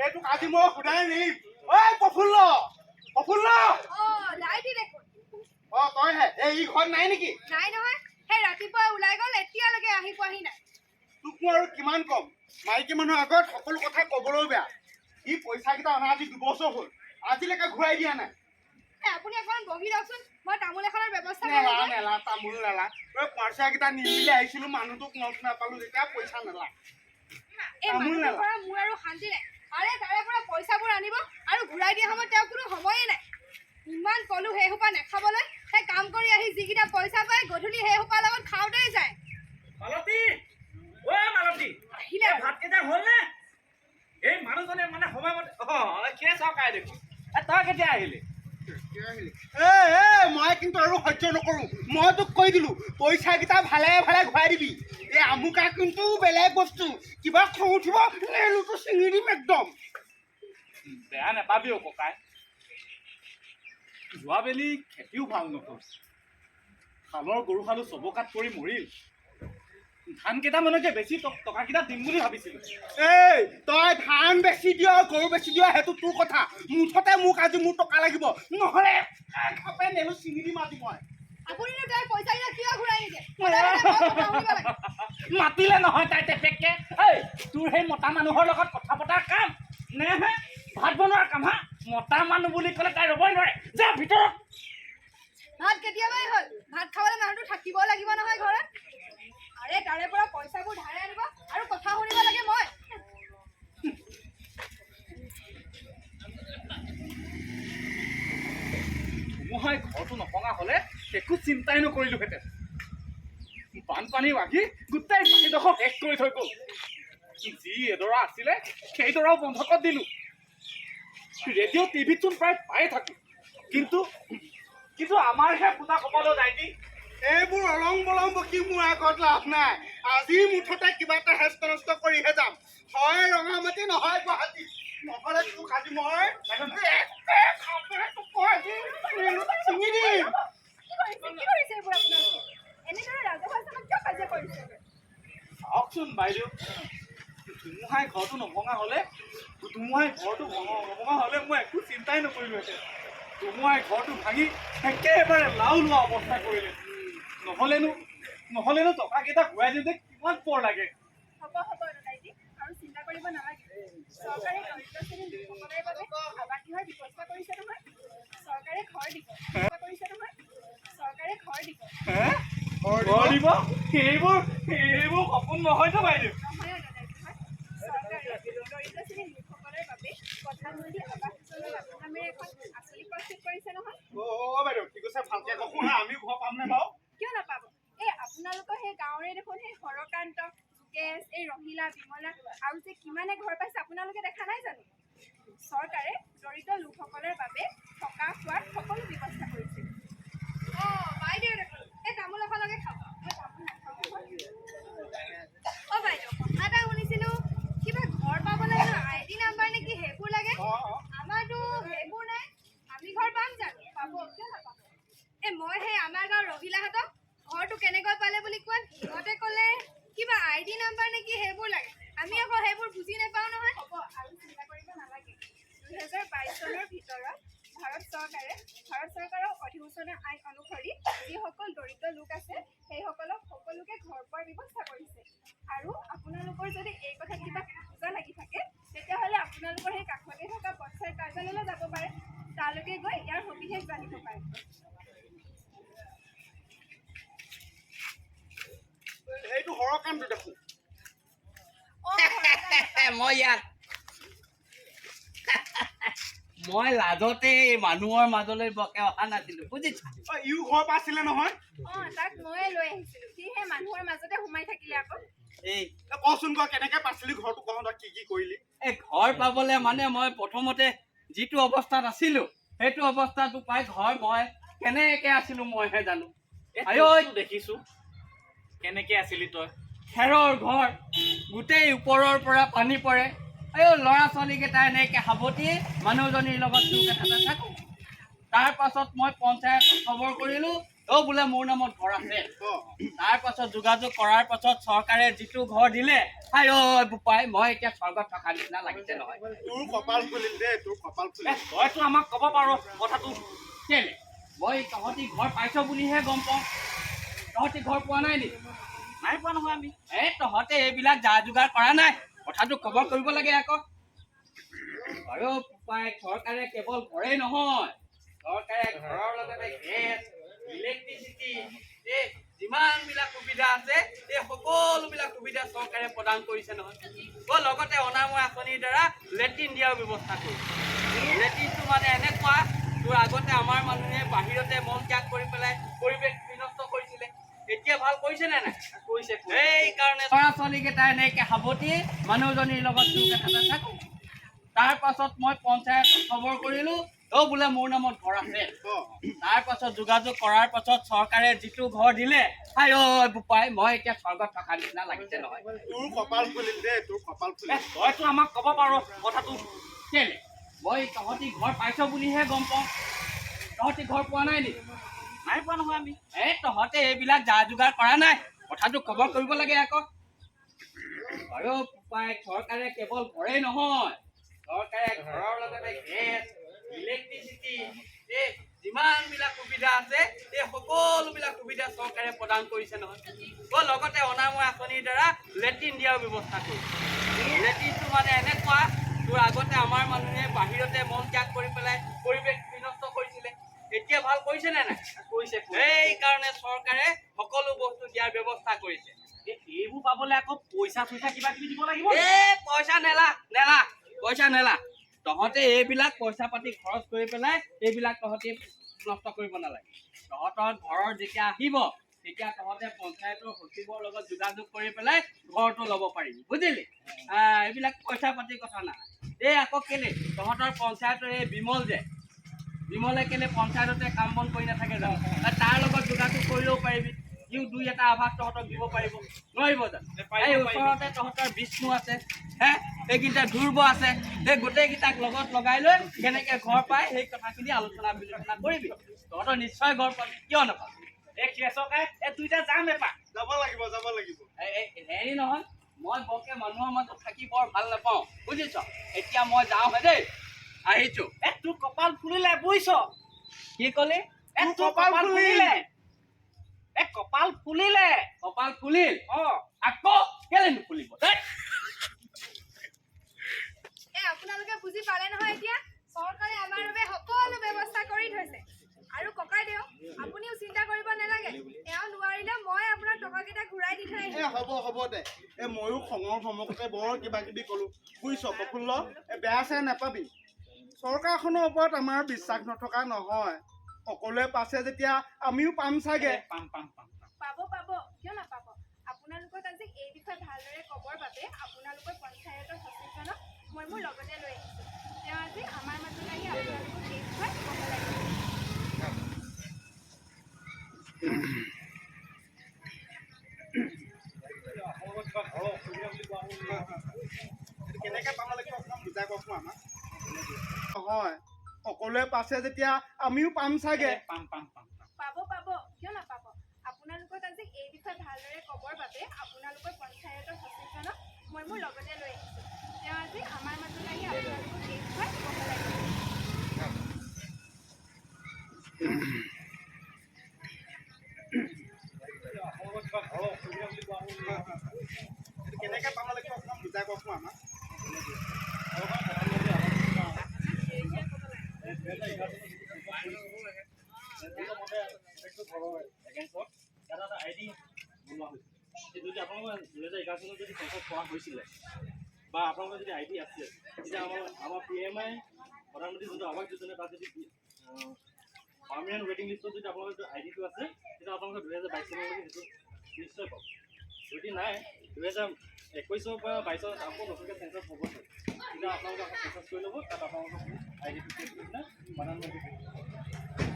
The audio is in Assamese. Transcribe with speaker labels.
Speaker 1: এইটো আজি মই সুধাই নিম। ঐ প্ৰফুল্ল, প্ৰফুল্ল।
Speaker 2: লাইটি দেখোন।
Speaker 1: তই হে এই ঘৰত নাই নেকি?
Speaker 2: নাই নহয়, সেই ৰাতিপুৱা ওলাই গ'ল, এতিয়ালৈকে আহি পোৱাহি নাই।
Speaker 1: তোক মই আৰু কিমান কম, মাইকী মানুহৰ আগত সকলো কথা কবলৈও বেয়া। ই পইচাকেইটা অনা আজি 2 বছৰ হ'ল, আজিলৈকে ঘূৰাই দিয়া নাই।
Speaker 2: আপুনি অকণ বহি লওকচোন, মই তামোল এখনৰ ব্যৱস্থা
Speaker 1: নেলা
Speaker 2: কৰোঁ।
Speaker 1: নেলা তামোল নেলা। তই পইচাকেইটা নিমিলে আহিছিলো, মানুহটোক লগ নাপালো যেতিয়া পইচা নেলা।
Speaker 2: এই মানুহটোৰ পৰা মোৰ আৰু শান্তি নাই। আৰে তাৰে পৰা পইচাবোৰ আনিব আৰু ঘূৰাই দিয়া সময়ত তেওঁৰ কোনো সময়ে নাই। ইমান কলো সেই সোপা নাখাবলৈ, সেই কাম কৰি আহি যিকেইটা পইচা পায় গধূলি সেই সোপাৰ লগত খাওঁতেই যায়।
Speaker 3: মালতী, ঐ মালতী,
Speaker 2: আহিলে
Speaker 3: ভাতকেইটা হ'ল নে? এই মানুহজনে মানে সময়মতে কিয় চৰকাৰে দেখোন। তই কেতিয়া আহিলি?
Speaker 1: মই কিন্তু আৰু সহ্য নকৰো। মই তোক কৈ দিলো পইচাকেইটা ভালে ভালে ঘূৰাই দিবি। এই আমুকা কিন্তু বেলেগ বস্তু, কিবা খং উঠিব নেলুটো ছিঙি দিম একদম।
Speaker 3: বেয়া নাপাবি অ ককাই, যোৱাবেলি খেতিও ভাল নহ'ল। খালৰ গৰু হালো চবকাত পৰি মৰিল। ধান কেইটামানকে বেছি টকাকেইটা দিম বুলি ভাবিছিলো।
Speaker 1: এই তই ধান বেছি দিয় গৰু বেছি দিয় সেইটো তোৰ কথা, মুঠতে মোক আজি মোৰ টকা লাগিব, নহ'লে নেলু ছিঙি দিম আজি মই।
Speaker 2: আপুনিনো তেওঁৰ পইচাকেইটা কিয় ঘূৰাই নিদিয়ে? সদায় সদায় মই কথা শুনিব লাগে।
Speaker 3: মাতিলে নহয় তাই তেপেককে। এই তোৰ সেই মতা মানুহৰ লগত কথা পতাৰ কাম নে হে ভাত বনোৱাৰ কাম? হা, মতা মানুহ বুলি ক'লে তাই ৰ'বই নোৱাৰে। যা ভিতৰত।
Speaker 2: ভাত কেতিয়াবাই হ'ল, ভাত খাবলৈ মানুহটো থাকিব লাগিব নহয় ঘৰত। আৰে তাৰে পৰা পইচাবোৰ ধাৰে আনিব আৰু কথা শুনিব লাগে মই।
Speaker 3: ধুমুহাই ঘৰটো নভঙা হ'লে একো চিন্তাই নকৰিলোহেঁতেন। বানপানী বাঢ়ি গোটেই মাটিডোখৰ শেষ কৰি থৈ গ'ল। যি এডৰা আছিলে সেইডৰাও বন্ধকত দিলো। ৰেডিঅ' টিভিতচোন প্ৰায় পায়ে থাকো, কিন্তু আমাৰহে ফুটা কপালো নাইটি।
Speaker 1: এইবোৰ অলং বলং বকি মোৰ আগত লাভ নাই। আজি মুঠতে কিবা এটা হেষ্ট নষ্ট কৰিহে যাম। হয় ৰঙামাটি, নহয় গুৱাহাটী, নহ'লে তোক আজি মই ছিঙি দিম।
Speaker 2: কি কৰিছে এইবোৰ আপোনালোকে? এনেদৰে ৰাজহুৱা স্থানত কিয় কাজিয়া কৰিছে?
Speaker 3: চাওকচোন বাইদেউ, ধুমুহাই ঘৰটো নভঙা হ'লে মই একো চিন্তাই নকৰিলোহেঁতেন। ধুমুহাই ঘৰটো ভাঙি একেবাৰে লাও লোৱা অৱস্থা কৰিলে। নহ'লেনো টকাকেইটা ঘূৰাই দিওঁতে কিমান পৰ লাগে।
Speaker 2: হ'ব দাদাইজি, আৰু চিন্তা কৰিব নালাগে। চৰকাৰে দৰিদ্ৰ শ্ৰেণীৰ লোকসকলৰ বাবে আৱাসগৃহৰ ব্যৱস্থা কৰিছে নহয়। চৰকাৰে ঘৰ দিব।
Speaker 3: ঘৰ দিব? সেইবোৰ সপোন নহয়তো বাইদেউ।
Speaker 2: নহয় দাদাইজি, চৰকাৰে দৰিদ্ৰ শ্ৰেণীৰ লোকসকলৰ বাবে প্ৰধানমন্ত্ৰী আৱাস যোজনাৰ নামেৰে এখন আঁচনি প্ৰস্তুত কৰিছে নহয়।
Speaker 1: বাইদেউ কি কৈছে ভালকে কওকচোন, আমিও ঘৰ পামনে বাৰু?
Speaker 2: কিয় নাপাব? এই আপোনালোকৰ সেই গাঁৱৰে দেখোন সেই হৰকান্ত, যোগেশ, এই ৰহিলা, বিমলা আৰু যে কিমানে ঘৰ পাইছে আপোনালোকে দেখা নাই জানো? চৰকাৰে দৰিদ্ৰ লোকসকলৰ বাবে থকা খোৱাৰ সকলো ব্যৱস্থা কৰিছে। বাইদেউ দেখোন এই তামোল এখনকে খাওঁ। বাইদেউ কথা এটা শুনিছিলো, কিবা ঘৰ পাবলৈ ID নাম্বাৰ নেকি সেইবোৰ লাগে? আমাৰতো সেইবোৰ নাই, আমি ঘৰ পাম জানো? পাব, কিয় নাপাব? মই সেই আমাৰ গাঁৱৰ ৰহিলাহঁতক ঘৰটো কেনেকৈ পালে বুলি কোৱাত সিহঁতে ক'লে কিবা ID নাম্বাৰ নেকি সেইবোৰ লাগে। আমি আকৌ সেইবোৰ বুজি নাপাওঁ নহয়। হ'ব, আৰু চিন্তা কৰিব নালাগে। 2022 চনৰ ভিতৰত ভাৰত চৰকাৰৰ অধিসূচনা আইন অনুসৰি যিসকল দৰিদ্ৰ লোক আছে সেইসকলক সকলোকে ঘৰ পোৱাৰ ব্যৱস্থা কৰিছে। আৰু আপোনালোকৰ যদি এই কথাত কিবা খোজা লাগি থাকে তেতিয়াহ'লে আপোনালোকৰ সেই কাষতে থকা পঞ্চায়ত কাৰ্যালয়লৈ যাব পাৰে। তালৈকে গৈ ইয়াৰ সবিশেষ জানিব পাৰে।
Speaker 1: সেইটো হৰকান্ত দেখোন।
Speaker 4: মই লাজতে মানুহৰ মাজলৈ বকে অহা নাছিলো, বুজিছা?
Speaker 1: ইও ঘৰ পাইছিলে নহয়।
Speaker 2: তাক ময়ে লৈ আহিছিলো, সিহে মানুহৰ মাজতে সোমাই থাকিলে আকৌ।
Speaker 1: কচোন ক কেনেকে পাইছিলি ঘৰটো, কওঁ তই কি কৰিলি?
Speaker 4: এই ঘৰ পাবলে মানে মই প্ৰথমতে যিটো অৱস্থাত আছিলো সেইটো অৱস্থাটো পাই ঘৰ মই কেনেকে আছিলো মইহে জানো।
Speaker 3: দেখিছো কেনেকে আছিলি তই।
Speaker 4: খেৰৰ ঘৰ, গোটেই ওপৰৰ পৰা পানী পৰে। ল'ৰা ছোৱালীকেইটা এনেকে সাৱটি মানুহজনীৰ লগত চুক এটা থাকো। তাৰ পাছত মই পঞ্চায়তত খবৰ কৰিলো, অ' বোলে মোৰ নামত ঘৰ আছে
Speaker 1: অ
Speaker 4: তাৰ পাছত যোগাযোগ কৰাৰ পাছত চৰকাৰে যিটো ঘৰ দিলে হাই ঐ বোপাই মই এতিয়া স্বৰ্গত থকা নিচিনা লাগিছে নহয়
Speaker 1: তোৰ কপাল ফুলিল দেই তোৰ কপাল ফুলিল
Speaker 3: তইতো আমাক ক'ব পাৰ কথাটো
Speaker 4: কেলে মই তহঁতি ঘৰ পাইছ বুলিহে গম পাওঁ তহঁতি ঘৰ পোৱা নাই নেকি
Speaker 3: নাই পোৱা নহয় আমি
Speaker 4: তহঁতে এইবিলাক যা যোগাৰ কৰা নাই কথাটো খবৰ কৰিব লাগে আকৌ আৰু বোপাই চৰকাৰে কেৱল ঘৰেই নহয় চৰকাৰে ঘৰৰ লগতে গেছ ইলেক্ট্ৰিচিটি এই যিমানবিলাক সুবিধা আছে এই সকলোবিলাক সুবিধা চৰকাৰে প্ৰদান কৰিছে নহয় লগতে অনাময় আঁচনিৰ দ্বাৰা লেট্ৰিন দিয়াৰ ব্যৱস্থা কৰিছে লেট্ৰিনটো মানে এনেকুৱা তোৰ আগতে আমাৰ মানুহে বাহিৰতে মল ত্যাগ কৰি পেলাই পৰিৱেশ বিনষ্ট কৰিছিলে এতিয়া ভাল কৰিছে নে নাই কৰিছে সেইকাৰণে ল'ৰা ছোৱালীকেইটা এনেকে সাৱটি মানুহজনীৰ লগত তোৰকেইটা থাকো তাৰ পাছত মই পঞ্চায়তত খবৰ কৰিলো বোলে মোৰ নামত ঘৰ আছে তাৰ পাছত যোগাযোগ কৰাৰ পাছত চৰকাৰে যিটো ঘৰ দিলে হাই ঐ বোপাই মই এতিয়া স্বৰ্গত থকা নিচিনা লাগিছে নহয়
Speaker 1: তোৰ কপাল ফুলিল দেই তোৰ কপাল ফুলিল
Speaker 3: তইতো আমাক ক'ব পাৰ কথাটো
Speaker 4: কেলে মই তহঁতি ঘৰ পাইছ বুলিহে গম পাওঁ তহঁতি ঘৰ পোৱা নাই নেকি
Speaker 3: নাই পোৱা নহয় আমি
Speaker 4: তহঁতে এইবিলাক যা যোগাৰ কৰা নাই কথাটো খবৰ কৰিব লাগে আকৌ আৰু বোপাই চৰকাৰে কেৱল ঘৰেই নহয় চৰকাৰে ঘৰৰ লগতে গেছ ইলেক্ট্ৰিচিটি এই যিমানবিলাক সুবিধা আছে এই সকলোবিলাক সুবিধা চৰকাৰে প্ৰদান কৰিছে নহয় লগতে অনাময় আঁচনিৰ দ্বাৰা লেট্ৰিন দিয়াৰ ব্যৱস্থা কৰিছে লেট্ৰিনটো মানে এনেকুৱা তোৰ আগতে আমাৰ মানুহে বাহিৰতে মল ত্যাগ কৰি পেলাই পৰিৱেশ বিনষ্ট কৰিছিলে এতিয়া ভাল কৰিছে নে নাই কৰিছে সেইকাৰণে চৰকাৰে সকলো বস্তু দিয়াৰ ব্যৱস্থা কৰিছে
Speaker 3: এইবোৰ পাবলৈ আকৌ পইচা চইচা কিবা কিবি দিব লাগিব
Speaker 4: পইচা নেলা তহঁতে এইবিলাক পইচা পাতি খৰচ কৰি পেলাই এইবিলাক তহঁতি নষ্ট কৰিব নালাগে তহঁতৰ ঘৰৰ যেতিয়া আহিব তেতিয়া তহঁতে পঞ্চায়তৰ সচিবৰ লগত যোগাযোগ কৰি পেলাই ঘৰটো ল'ব পাৰিবি বুজিলি এইবিলাক পইচা পাতিৰ কথা নাই আকৌ কেলে তহঁতৰ পঞ্চায়তৰ এই বিমলে কেলে পঞ্চায়ততে কাম বন কৰি নাথাকে জানো তাৰ লগত যোগাযোগ কৰিলেও পাৰিবি সিও দুই এটা আভাস তহঁতক দিব পাৰিব নোৱাৰিব জানো এই ওচৰতে তহঁতৰ বিষ্ণু আছে এইকেইটা ধ্ৰুৱ আছে এই গোটেইকেইটাক লগত লগাই লৈ কেনেকে ঘৰ পায় সেই কথাখিনি আলোচনা বিলোচনা কৰিবি তহঁতৰ নিশ্চয় ঘৰ পাবি কিয় নাপাবি
Speaker 3: দুইটা যাম এপাক
Speaker 1: যাব লাগিব
Speaker 4: হেৰি নহয় মই বৰকে মানুহৰ মাজত থাকি বৰ ভাল নাপাওঁ বুজিছ এতিয়া মই যাওঁহে দেই আহিছো
Speaker 3: তোৰ কপাল ফুলিলে বুজিছ
Speaker 4: কি কলি
Speaker 3: তোৰ কপাল ফুলিলে কপাল ফুলিলে
Speaker 4: কপাল ফুলিল আকৌ কেলে নুফুলিব
Speaker 2: আপোনালোকে বুজি পালে নহয় এতিয়া চৰকাৰে আমাৰ বাবে সকলো ব্যৱস্থা কৰি থৈছে আৰু ককাইদেউ আপুনিও চিন্তা কৰিব নালাগে এওঁ নোৱাৰিলে মই আপোনাৰ টকাকেইটা ঘূৰাই দি থৈ আহিম
Speaker 1: হ'ব দে ময়ো খঙৰ সমকতে বৰ কিবা কিবি কলো বুজিছ প্ৰফুল্ল বেয়া চেয়া নাপাবি চৰকাৰখনৰ ওপৰত আমাৰ বিশ্বাস নথকা নহয় সকলোৱে পাইছে যেতিয়া আমিও পাম চাগে
Speaker 3: পাম
Speaker 2: পাব কিয় নাপাব আপোনালোকক আজি এই বিষয়ে ভালদৰে ক'বৰ বাবে আপোনালোকৰ পঞ্চায়তৰ সচিবজনক মই মোৰ লগতে লৈ আহিছোঁ তেওঁ আজি আমাৰ মাজত আহি আপোনালোকক এই বিষয়ে ক'ব লাগিব
Speaker 1: কেনেকে পাব লাগিব অকণমান বুজাই কওকচোন আমাক নহয় সকলোৱে পাইছে যেতিয়া আমিও পাম চাগে
Speaker 3: পাম
Speaker 2: পাব কিয় নাপাব আপোনালোকক আজি এই বিষয়ে ভালদৰে ক'বৰ বাবে আপোনালোকৰ পঞ্চায়তৰ সচিবজনক মই মোৰ লগতে লৈ আহিছোঁ তেওঁ আজি আমাৰ মাজত আহি আপোনালোকক এই বিষয়ে ক'ব লাগিব
Speaker 1: কেনেকে পাব লাগিব অকণমান বুজাই কওকচোন আমাক
Speaker 3: যদি আপোনালোকৰ 2011 চনত যদি পঞ্চায়ত কৰা হৈছিলে বা আপোনালোকৰ যদি আইডি আছে তেতিয়া আমাৰ PMI প্ৰধানমন্ত্ৰী যোনটো আৱাস যোজনা তাত যদি পাৰ্মানেণ্ট ৱেটিং লিষ্টত যদি আপোনালোকৰ আইডিটো আছে তেতিয়া আপোনালোকে 2022 চনলৈকে সেইটো নিশ্চয় পাব যদি নাই 2021 পৰা 22 আকৌ নতুনকৈ চেঞ্চাছ হ'ব তেতিয়া আপোনালোকে আকৌ চেঞ্চাছ কৰি ল'ব তাত আপোনালোকৰ আইডিটো প্ৰধানমন্ত্ৰী